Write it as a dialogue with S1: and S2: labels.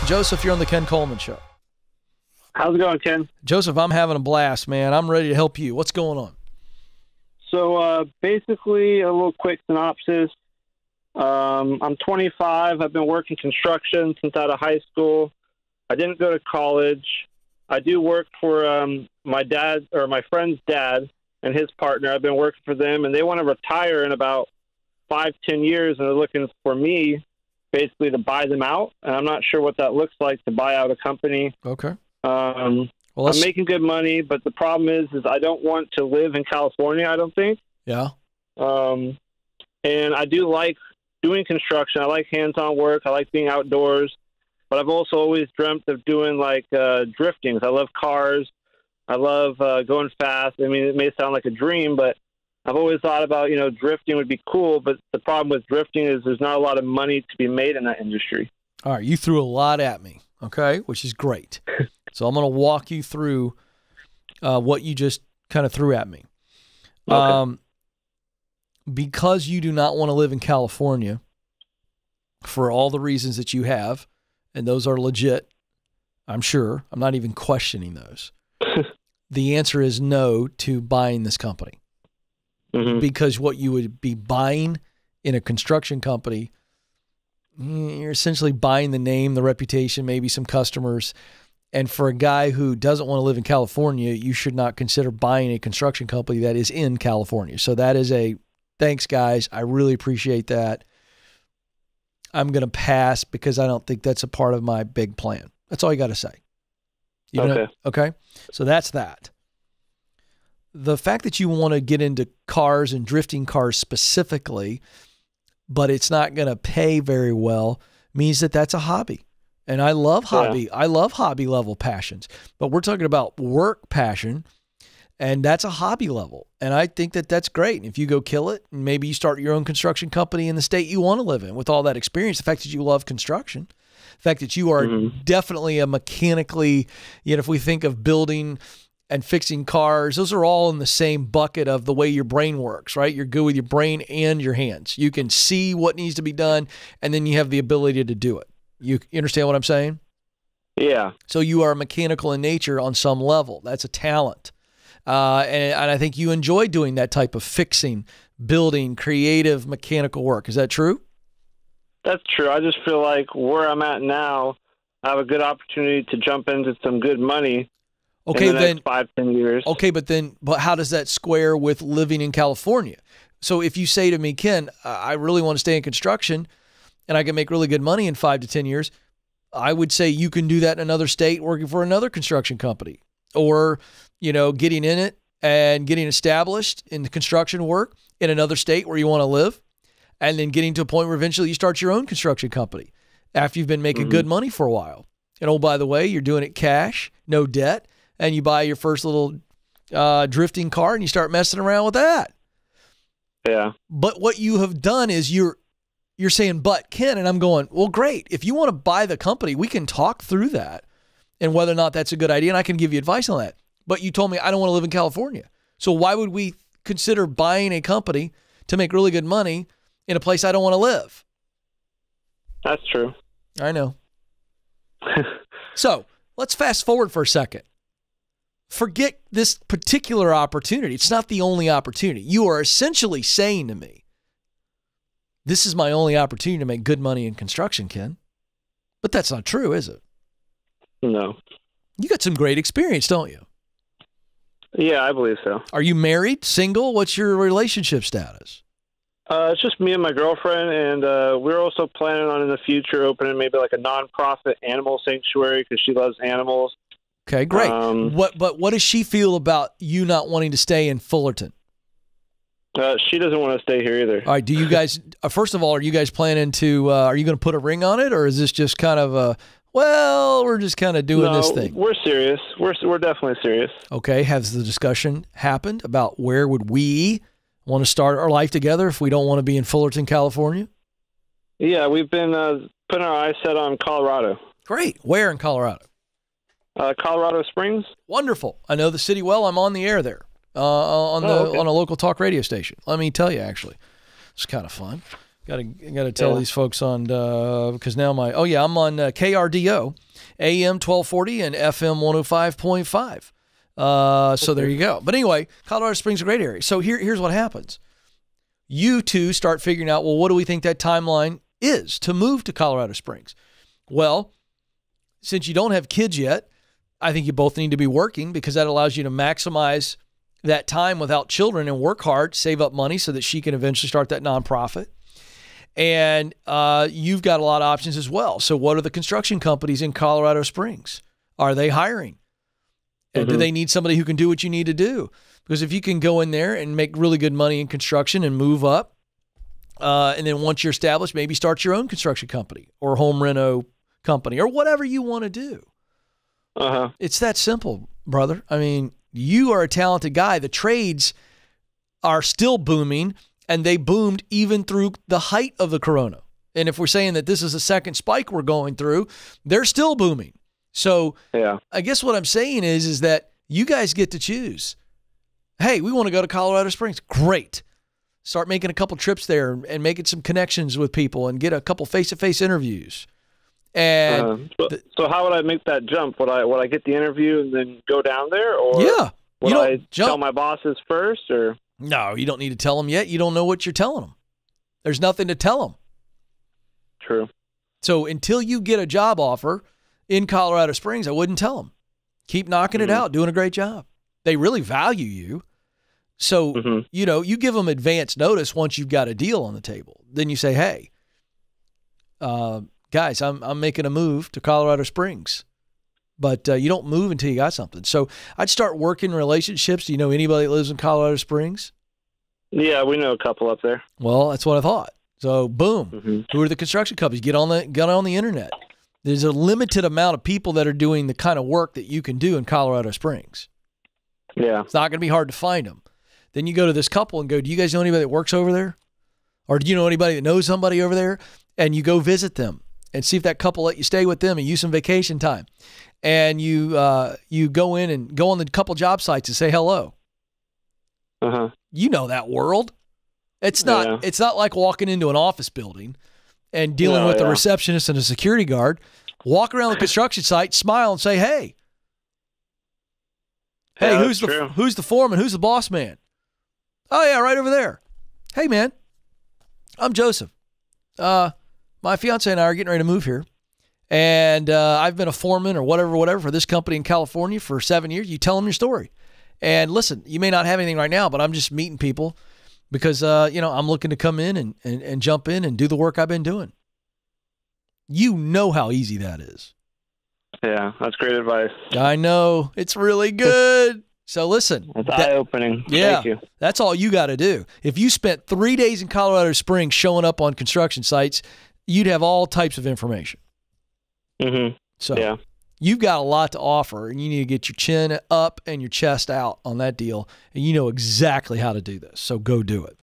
S1: Joseph, you're on the Ken Coleman Show.
S2: How's it going, Ken?
S1: Joseph, I'm having a blast, man. I'm ready to help you. What's going on?
S2: So basically, a little quick synopsis. I'm 25. I've been working construction since out of high school. I didn't go to college. I do work for my dad or my friend's dad and his partner. I've been working for them, and they want to retire in about 5-10 years, and they're looking for me basically to buy them out. And I'm not sure what that looks like to buy out a company.
S1: Okay.
S2: I'm making good money, but the problem is I don't want to live in California, I don't think.
S1: Yeah.
S2: And I do like doing construction. I like hands-on work. I like being outdoors. But I've also always dreamt of doing, like, drifting. I love cars. I love going fast. I mean, it may sound like a dream, but I've always thought about, drifting would be cool. But the problem with drifting is there's not a lot of money to be made in that industry.
S1: All right. You threw a lot at me, okay, which is great. So I'm going to walk you through what you just kind of threw at me.
S2: Okay.
S1: Because you do not want to live in California for all the reasons that you have, and those are legit, I'm sure. I'm not even questioning those. The answer is no to buying this company.
S2: Mm-hmm.
S1: Because what you would be buying in a construction company, you're essentially buying the name, the reputation, maybe some customers. And for a guy who doesn't want to live in California, you should not consider buying a construction company that is in California. So that is thanks, guys. I really appreciate that. I'm going to pass because I don't think that's a part of my big plan. That's all you got to say. Okay. So that's that. The fact that you want to get into cars and drifting cars specifically, but it's not going to pay very well, means that that's a hobby. And I love hobby. Yeah. I love hobby level passions, but we're talking about work passion, and that's a hobby level. And I think that that's great. And if you go kill it, and maybe you start your own construction company in the state you want to live in with all that experience, the fact that you love construction, the fact that you are definitely a mechanically, if we think of building and fixing cars, those are all in the same bucket of the way your brain works, right? You're good with your brain and your hands. You can see what needs to be done, and then you have the ability to do it. You understand what I'm saying?
S2: Yeah.
S1: So you are mechanical in nature on some level. That's a talent. And I think you enjoy doing that type of fixing, building, creative mechanical work. Is that true?
S2: That's true. I just feel like where I'm at now, I have a good opportunity to jump into some good money in the next 5-10 years.
S1: Okay, but how does that square with living in California? So if you say to me, Ken, I really want to stay in construction, and I can make really good money in 5 to 10 years, I would say you can do that in another state working for another construction company, or, getting in it and getting established in the construction work in another state where you want to live, and then getting to a point where eventually you start your own construction company after you've been making good money for a while. And oh, by the way, you're doing it cash, no debt, and you buy your first little drifting car and you start messing around with that.
S2: Yeah.
S1: But what you have done is you're saying, but Ken, and I'm going, well, great. If you want to buy the company, we can talk through that and whether or not that's a good idea, and I can give you advice on that. But you told me I don't want to live in California. So why would we consider buying a company to make really good money in a place I don't want to live?
S2: That's true.
S1: I know. So let's fast forward for a second. Forget this particular opportunity. It's not the only opportunity. You are essentially saying to me, this is my only opportunity to make good money in construction, Ken. But that's not true, is it?
S2: No.
S1: You got some great experience, don't you?
S2: Yeah, I believe so.
S1: Are you married, single? What's your relationship status?
S2: It's just me and my girlfriend, and we're also planning on in the future opening maybe like a nonprofit animal sanctuary because she loves animals.
S1: Okay, great. But what does she feel about you not wanting to stay in Fullerton?
S2: She doesn't want to stay here either.
S1: All right. Do you guys, first of all, are you guys planning to, are you going to put a ring on it, or is this just kind of a, well, we're just kind of doing this thing?
S2: We're serious. We're definitely serious.
S1: Okay. Has the discussion happened about where would we want to start our life together if we don't want to be in Fullerton, California?
S2: Yeah, we've been putting our eyes set on Colorado.
S1: Great. Where in Colorado?
S2: Colorado Springs.
S1: Wonderful. I know the city well. I'm on the air there on a local talk radio station. Let me tell you, actually, it's kind of fun. Got to tell these folks on because now I'm on KRDO, AM 1240 and FM 105.5. So there you go. But anyway, Colorado Springs is a great area. So here's what happens. You two start figuring out, well, what do we think that timeline is to move to Colorado Springs? Well, since you don't have kids yet, I think you both need to be working because that allows you to maximize that time without children and work hard, save up money so that she can eventually start that nonprofit. And you've got a lot of options as well. So what are the construction companies in Colorado Springs? Are they hiring? And do they need somebody who can do what you need to do? Because if you can go in there and make really good money in construction and move up, and then once you're established, maybe start your own construction company or home reno company or whatever you want to do. It's that simple, brother. I mean, you are a talented guy. The trades are still booming, and they boomed even through the height of the corona. And if we're saying that this is a second spike we're going through, they're still booming. So I guess what I'm saying is that you guys get to choose. Hey, we want to go to Colorado Springs. Great. Start making a couple trips there and making some connections with people and get a couple face-to-face interviews. And
S2: so how would I make that jump? Would I get the interview and then go down there, or would I tell my bosses first? Or
S1: no, you don't need to tell them yet. You don't know what you're telling them. There's nothing to tell them.
S2: True.
S1: So until you get a job offer in Colorado Springs, I wouldn't tell them. Keep knocking it out, doing a great job. They really value you. So, you give them advance notice once you've got a deal on the table. Then you say, hey, guys, I'm making a move to Colorado Springs. But you don't move until you got something. So I'd start working relationships. Do you know anybody that lives in Colorado Springs?
S2: Yeah, we know a couple up there.
S1: Well, that's what I thought. So boom. Who are the construction companies? Get on the internet. There's a limited amount of people that are doing the kind of work that you can do in Colorado Springs.
S2: Yeah.
S1: It's not going to be hard to find them. Then you go to this couple and go, do you guys know anybody that works over there? Or do you know anybody that knows somebody over there? And you go visit them and see if that couple let you stay with them and use some vacation time. And you go in and go on the couple job sites and say hello. You know that world. It's not like walking into an office building and dealing with a receptionist and a security guard. Walk around the construction site, smile, and say, hey. Hey, who's the foreman? Who's the boss man? Oh, yeah, right over there. Hey, man, I'm Joseph. My fiance and I are getting ready to move here. And I've been a foreman or whatever for this company in California for 7 years. You tell them your story. And listen, you may not have anything right now, but I'm just meeting people because, I'm looking to come in and jump in and do the work I've been doing. You know how easy that is.
S2: Yeah, that's great advice.
S1: I know. It's really good. So listen.
S2: It's eye-opening.
S1: Yeah,
S2: Thank you.
S1: That's all you got to do. If you spent 3 days in Colorado Springs showing up on construction sites, you'd have all types of information. So you've got a lot to offer, and you need to get your chin up and your chest out on that deal, and you know exactly how to do this. So go do it.